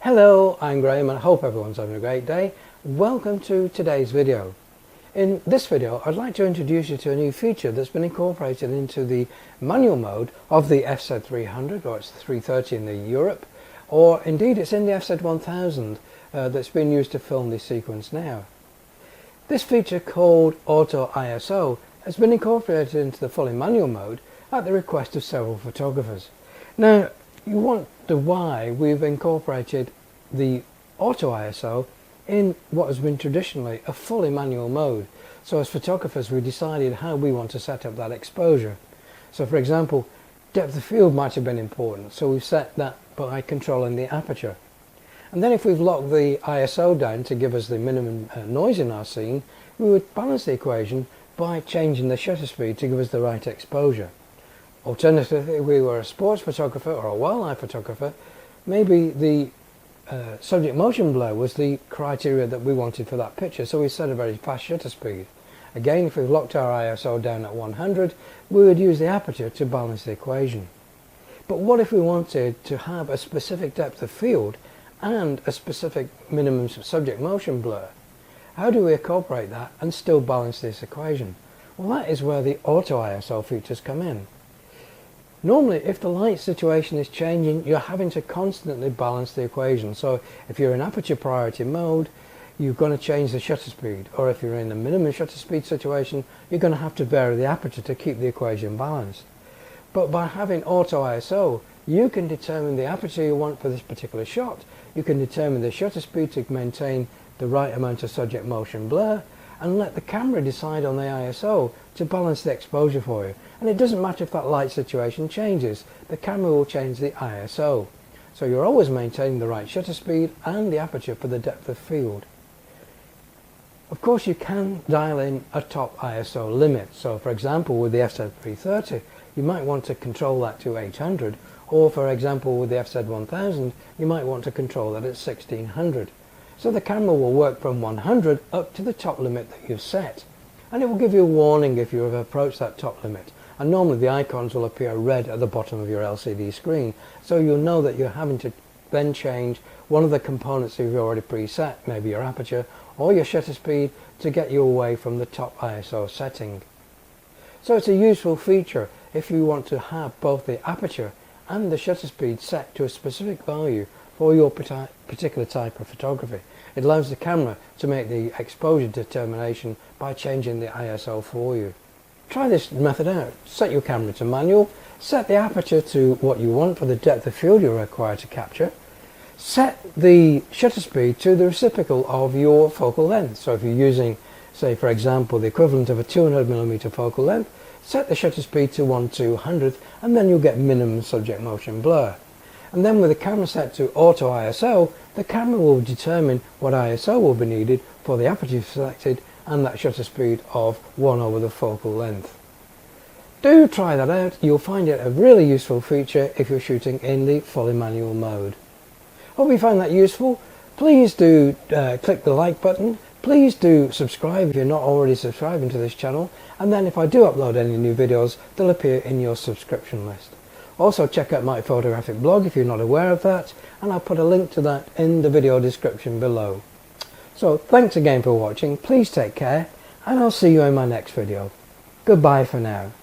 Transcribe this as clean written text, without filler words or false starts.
Hello, I'm Graham and I hope everyone's having a great day. Welcome to today's video. In this video I'd like to introduce you to a new feature that's been incorporated into the manual mode of the FZ300, or it's 330 in the Europe, or indeed it's in the FZ1000 that's been used to film this sequence now. This feature, called Auto ISO, has been incorporated into the fully manual mode at the request of several photographers. Now, you wonder why we've incorporated the Auto ISO in what has been traditionally a fully manual mode. So as photographers, we decided how we want to set up that exposure. So for example, depth of field might have been important, so we've set that by controlling the aperture. And then if we've locked the ISO down to give us the minimum noise in our scene, we would balance the equation by changing the shutter speed to give us the right exposure. Alternatively, if we were a sports photographer or a wildlife photographer, maybe the subject motion blur was the criteria that we wanted for that picture, so we set a very fast shutter speed. Again, if we've locked our ISO down at 100, we would use the aperture to balance the equation. But what if we wanted to have a specific depth of field and a specific minimum subject motion blur? How do we incorporate that and still balance this equation? Well, that is where the Auto ISO features come in. Normally, if the light situation is changing, you're having to constantly balance the equation. So if you're in aperture priority mode, you're going to change the shutter speed. Or if you're in a minimum shutter speed situation, you're going to have to vary the aperture to keep the equation balanced. But by having Auto ISO, you can determine the aperture you want for this particular shot. You can determine the shutter speed to maintain the right amount of subject motion blur, and let the camera decide on the ISO to balance the exposure for you. And it doesn't matter if that light situation changes, the camera will change the ISO. So you're always maintaining the right shutter speed and the aperture for the depth of field. Of course, you can dial in a top ISO limit. So for example, with the FZ330, you might want to control that to 800, or for example with the FZ1000, you might want to control that at 1600. So the camera will work from 100 up to the top limit that you've set. And it will give you a warning if you have approached that top limit. And normally the icons will appear red at the bottom of your LCD screen. So you'll know that you're having to then change one of the components you've already preset, maybe your aperture or your shutter speed, to get you away from the top ISO setting. So it's a useful feature if you want to have both the aperture and the shutter speed set to a specific value for your particular type of photography. It allows the camera to make the exposure determination by changing the ISO for you. Try this method out. Set your camera to manual, set the aperture to what you want for the depth of field you're required to capture, set the shutter speed to the reciprocal of your focal length. So if you're using, say for example, the equivalent of a 200mm focal length, set the shutter speed to 1/200, and then you'll get minimum subject motion blur. And then with the camera set to Auto ISO, the camera will determine what ISO will be needed for the aperture selected and that shutter speed of 1 over the focal length. Do try that out. You'll find it a really useful feature if you're shooting in the fully manual mode. Hope you find that useful. Please do click the like button. Please do subscribe if you're not already subscribing to this channel. And then if I do upload any new videos, they'll appear in your subscription list. Also check out my photographic blog if you're not aware of that, and I'll put a link to that in the video description below. So thanks again for watching, please take care, and I'll see you in my next video. Goodbye for now.